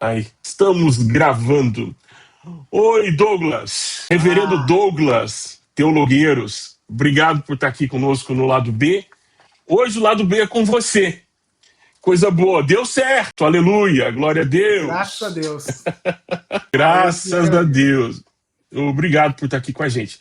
Aí, estamos gravando. Oi, Douglas. Reverendo Ah, Douglas Teologueiros. Obrigado por estar aqui conosco no lado B. Hoje o lado B é com você. Coisa boa. Deu certo. Aleluia. Glória a graças a Deus. Deus. A ele Graças glória a a Deus. Deus. Obrigado por estar aqui com a gente.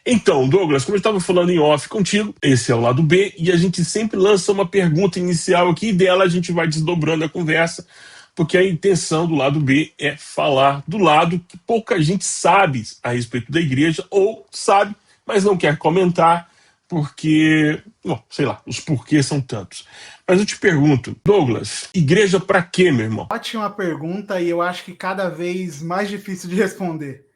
Então, Douglas, como eu estava falando em off contigo, esse é o lado B e a gente sempre lança uma pergunta inicial aqui e dela a gente vai desdobrando a conversa, porque a intenção do lado B é falar do lado que pouca gente sabe a respeito da igreja ou sabe, mas não quer comentar, porque, bom, sei lá, os porquês são tantos. Mas eu te pergunto, Douglas, igreja para quê, meu irmão? Ótima pergunta e eu acho que cada vez mais difícil de responder.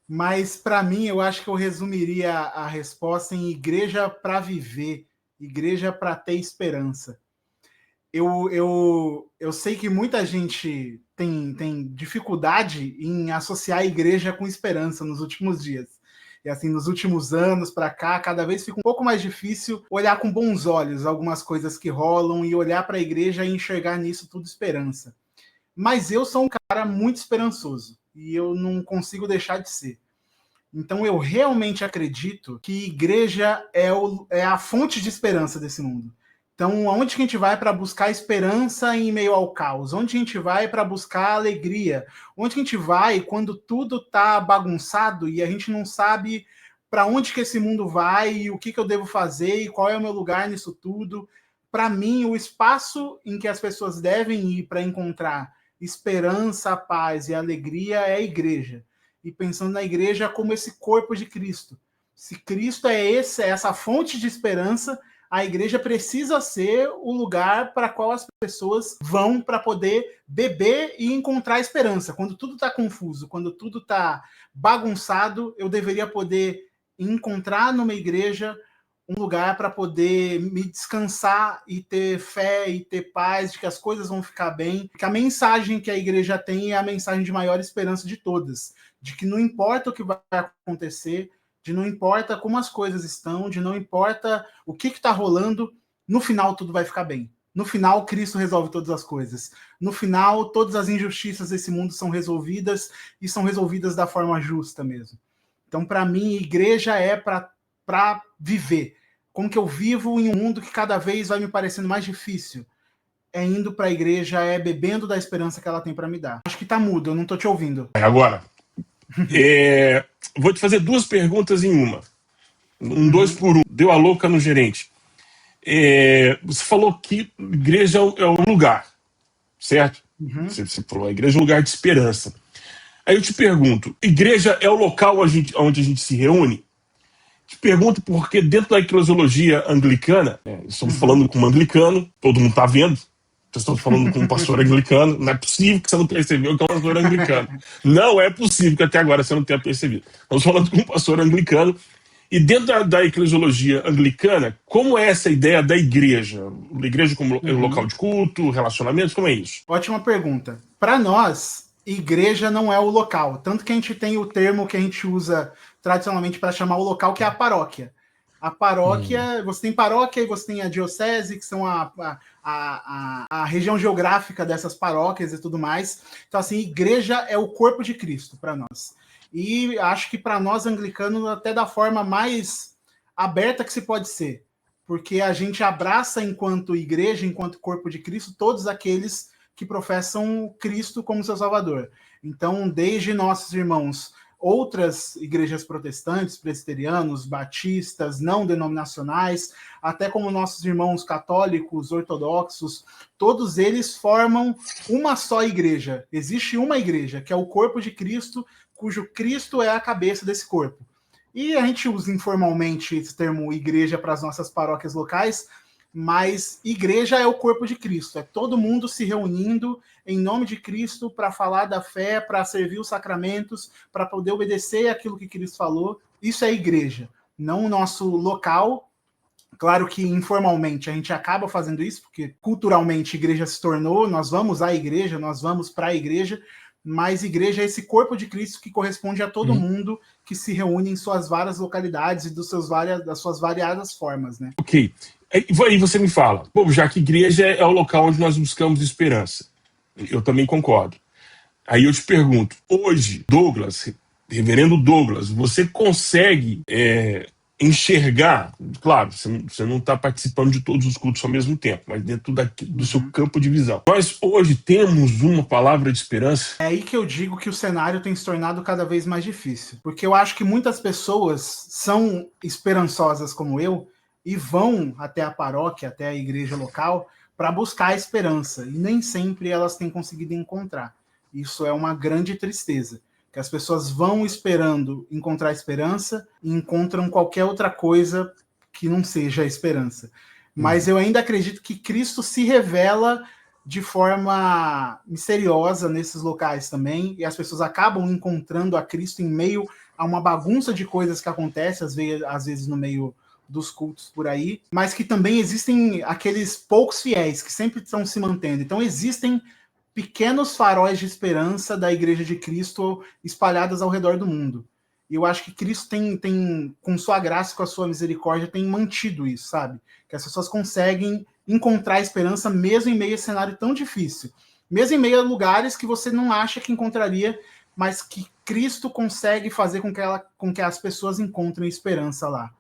Mas para mim, eu acho que eu resumiria a resposta em igreja para viver, igreja para ter esperança. Eu sei que muita gente tem dificuldade em associar a igreja com esperança nos últimos dias. E assim, nos últimos anos para cá, cada vez fica um pouco mais difícil olhar com bons olhos algumas coisas que rolam e olhar para a igreja e enxergar nisso tudo esperança. Mas eu sou um cara muito esperançoso e eu não consigo deixar de ser. Então eu realmente acredito que igreja é a fonte de esperança desse mundo. Então, aonde que a gente vai para buscar esperança em meio ao caos? Onde a gente vai para buscar alegria? Onde que a gente vai quando tudo está bagunçado e a gente não sabe para onde que esse mundo vai e o que, que eu devo fazer e qual é o meu lugar nisso tudo? Para mim, o espaço em que as pessoas devem ir para encontrar esperança, paz e alegria é a igreja. E pensando na igreja como esse corpo de Cristo. Se Cristo é essa fonte de esperança, a igreja precisa ser o lugar para qual as pessoas vão para poder beber e encontrar esperança. Quando tudo está confuso, quando tudo está bagunçado, eu deveria poder encontrar numa igreja um lugar para poder me descansar e ter fé e ter paz de que as coisas vão ficar bem. Que a mensagem que a igreja tem é a mensagem de maior esperança de todas, de que não importa o que vai acontecer, de não importa como as coisas estão, de não importa o que está rolando, no final tudo vai ficar bem. No final, Cristo resolve todas as coisas. No final, todas as injustiças desse mundo são resolvidas e são resolvidas da forma justa mesmo. Então, para mim, igreja é para viver. Como que eu vivo em um mundo que cada vez vai me parecendo mais difícil? É indo para a igreja, é bebendo da esperança que ela tem para me dar. Acho que tá mudo, eu não tô te ouvindo. Agora, vou te fazer duas perguntas em uma. Um dois Uhum, por um. Deu a louca no gerente. Você falou que igreja é um lugar, certo? uhum. Você falou, a igreja é um lugar de esperança. Aí eu te pergunto, igreja é o local onde a gente se reúne? Te pergunto porque dentro da eclesiologia anglicana, estamos Uhum. falando com um anglicano, todo mundo está vendo, estamos falando com um pastor anglicano, não é possível que você não percebeu que é um pastor anglicano. Não é possível que até agora você não tenha percebido. Estamos falando com um pastor anglicano. E dentro da eclesiologia anglicana, como é essa ideia da igreja? A igreja como local Uhum. de culto, relacionamentos, como é isso? Ótima pergunta. Para nós, igreja não é o local. Tanto que a gente tem o termo que a gente usa tradicionalmente para chamar o local, que é a paróquia. A paróquia, você tem paróquia e você tem a diocese, que são a região geográfica dessas paróquias e tudo mais. Então, assim, igreja é o corpo de Cristo para nós. E acho que para nós anglicanos, até da forma mais aberta que se pode ser. Porque a gente abraça, enquanto igreja, enquanto corpo de Cristo, todos aqueles que professam Cristo como seu Salvador. Então, desde nossos irmãos, outras igrejas protestantes, presbiterianos, batistas, não denominacionais, até como nossos irmãos católicos, ortodoxos, todos eles formam uma só igreja. Existe uma igreja, que é o corpo de Cristo, cujo Cristo é a cabeça desse corpo. E a gente usa informalmente esse termo igreja para as nossas paróquias locais, mas igreja é o corpo de Cristo, é todo mundo se reunindo em nome de Cristo para falar da fé, para servir os sacramentos, para poder obedecer aquilo que Cristo falou. Isso é igreja, não o nosso local. Claro que informalmente a gente acaba fazendo isso, porque culturalmente a igreja se tornou, nós vamos à igreja, nós vamos para a igreja, mas igreja é esse corpo de Cristo que corresponde a todo Uhum. mundo que se reúne em suas várias localidades e das suas variadas formas, né? Ok. Aí você me fala, pô, já que igreja é o local onde nós buscamos esperança. Eu também concordo. Aí eu te pergunto, hoje, Douglas, reverendo Douglas, você consegue enxergar, claro, você não está participando de todos os cultos ao mesmo tempo, mas dentro do seu campo de visão. Nós hoje temos uma palavra de esperança? É aí que eu digo que o cenário tem se tornado cada vez mais difícil. Porque eu acho que muitas pessoas são esperançosas como eu e vão até a paróquia, até a igreja local, para buscar a esperança. E nem sempre elas têm conseguido encontrar. Isso é uma grande tristeza. Que as pessoas vão esperando encontrar esperança e encontram qualquer outra coisa que não seja a esperança. Mas eu ainda acredito que Cristo se revela de forma misteriosa nesses locais também, e as pessoas acabam encontrando a Cristo em meio a uma bagunça de coisas que acontece, às vezes no meio dos cultos por aí, mas que também existem aqueles poucos fiéis que sempre estão se mantendo. Então existem pequenos faróis de esperança da Igreja de Cristo espalhadas ao redor do mundo. E eu acho que Cristo tem, com sua graça e com a sua misericórdia, tem mantido isso, sabe? Que as pessoas conseguem encontrar esperança mesmo em meio a esse cenário tão difícil. Mesmo em meio a lugares que você não acha que encontraria, mas que Cristo consegue fazer com que as pessoas encontrem esperança lá.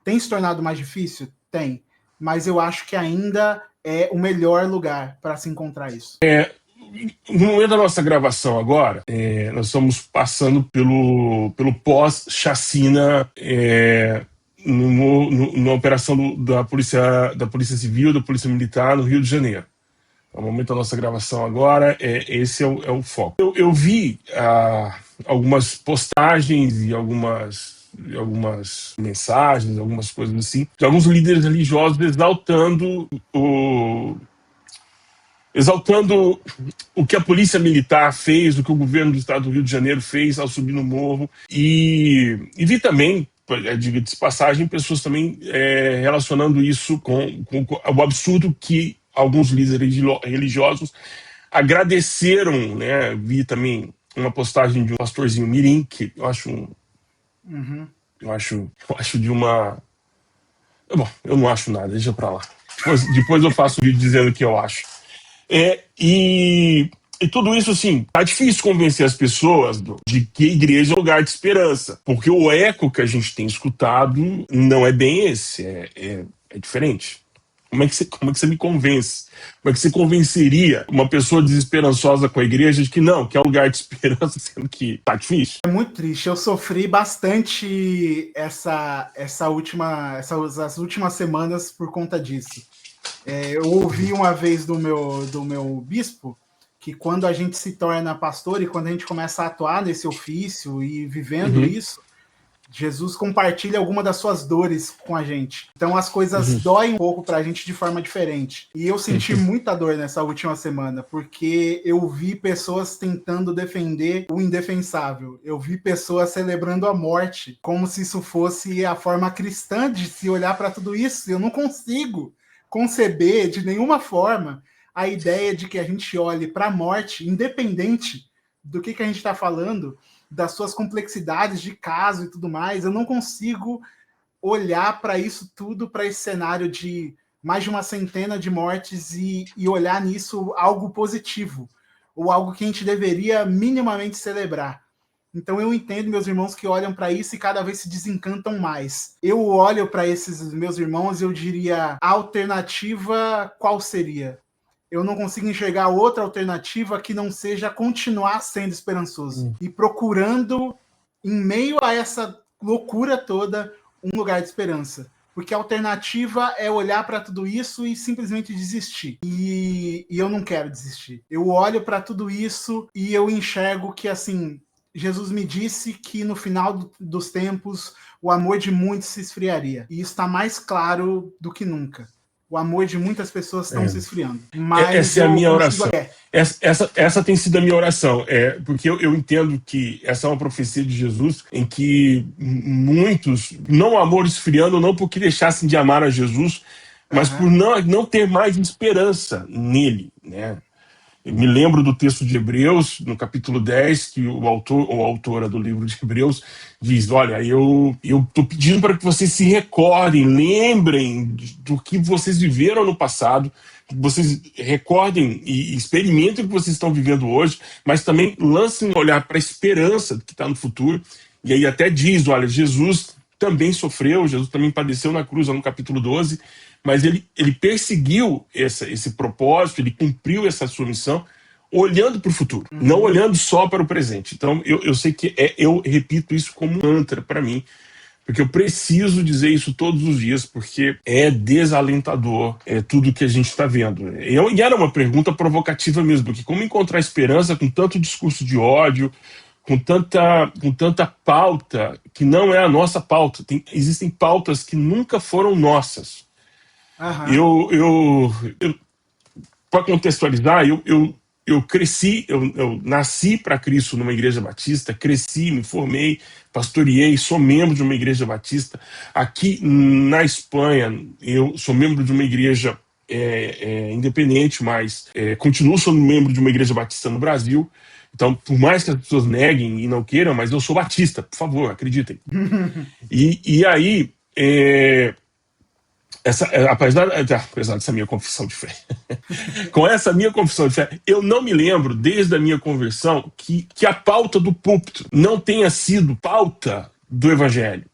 Tem se tornado mais difícil? Tem. Mas eu acho que ainda é o melhor lugar para se encontrar isso. No momento da nossa gravação agora, nós estamos passando pelo pós-chacina na operação da Polícia Civil, da Polícia Militar no Rio de Janeiro. No momento da nossa gravação agora, esse é o foco. Eu vi algumas postagens e algumas mensagens, algumas coisas assim, de alguns líderes religiosos exaltando o que a polícia militar fez, o que o governo do estado do Rio de Janeiro fez ao subir no morro. E vi também, diga-se de passagem, pessoas também relacionando isso com o absurdo que alguns líderes religiosos agradeceram, né? Vi também uma postagem de um pastorzinho mirim, que eu acho eu acho de uma... Bom, eu não acho nada, deixa pra lá. Depois eu faço um vídeo dizendo o que eu acho. E tudo isso, assim, tá difícil convencer as pessoas de que a igreja é um lugar de esperança, porque o eco que a gente tem escutado não é bem esse, é diferente. Como é que você me convence? Como é que você convenceria uma pessoa desesperançosa com a igreja de que não, que é um lugar de esperança, sendo que tá difícil? É muito triste. Eu sofri bastante essas últimas semanas por conta disso. Eu ouvi uma vez do meu bispo que quando a gente se torna pastor e quando a gente começa a atuar nesse ofício e vivendo isso, Jesus compartilha alguma das suas dores com a gente. Então as coisas doem um pouco pra gente de forma diferente. E eu senti muita dor nessa última semana, porque eu vi pessoas tentando defender o indefensável. Eu vi pessoas celebrando a morte, como se isso fosse a forma cristã de se olhar para tudo isso. Eu não consigo conceber de nenhuma forma a ideia de que a gente olhe para a morte, independente do que a gente está falando, das suas complexidades de caso e tudo mais. Eu não consigo olhar para isso tudo, para esse cenário de mais de uma centena de mortes e olhar nisso algo positivo, ou algo que a gente deveria minimamente celebrar. Então eu entendo meus irmãos que olham para isso e cada vez se desencantam mais. Eu olho para esses meus irmãos e eu diria, a alternativa qual seria? Eu não consigo enxergar outra alternativa que não seja continuar sendo esperançoso e procurando, em meio a essa loucura toda, um lugar de esperança. Porque a alternativa é olhar para tudo isso e simplesmente desistir. E eu não quero desistir. Eu olho para tudo isso e eu enxergo que, assim, Jesus me disse que no final dos tempos o amor de muitos se esfriaria. E isso está mais claro do que nunca. O amor de muitas pessoas estão se esfriando. Mas essa é a minha oração. Essa tem sido a minha oração. Porque eu entendo que essa é uma profecia de Jesus em que muitos, não o amor esfriando, não porque deixassem de amar a Jesus, mas por não ter mais esperança nele, né? me lembro do texto de Hebreus, no capítulo 10, que o autor ou autora do livro de Hebreus diz: olha, eu estou pedindo para que vocês se recordem, lembrem do que vocês viveram no passado, que vocês recordem e experimentem o que vocês estão vivendo hoje, mas também lancem um olhar para a esperança que está no futuro. E aí até diz: olha, Jesus também sofreu, Jesus também padeceu na cruz, no capítulo 12, mas ele perseguiu esse propósito, ele cumpriu essa sua missão, olhando para o futuro, não olhando só para o presente. Então, eu sei que eu repito isso como um mantra para mim, porque eu preciso dizer isso todos os dias, porque é desalentador tudo que a gente está vendo. E era uma pergunta provocativa mesmo, porque como encontrar esperança com tanto discurso de ódio, com tanta pauta que não é a nossa pauta. Existem pautas que nunca foram nossas. Aham. Para contextualizar, eu cresci, eu nasci para Cristo numa igreja batista, cresci, me formei, pastoreei, sou membro de uma igreja batista. Aqui na Espanha, eu sou membro de uma igreja independente, mas continuo sendo membro de uma igreja batista no Brasil. Então, por mais que as pessoas neguem e não queiram, mas eu sou batista, por favor, acreditem. E aí, apesar dessa minha confissão de fé, com essa minha confissão de fé, eu não me lembro, desde a minha conversão, que a pauta do púlpito não tenha sido pauta do evangelho.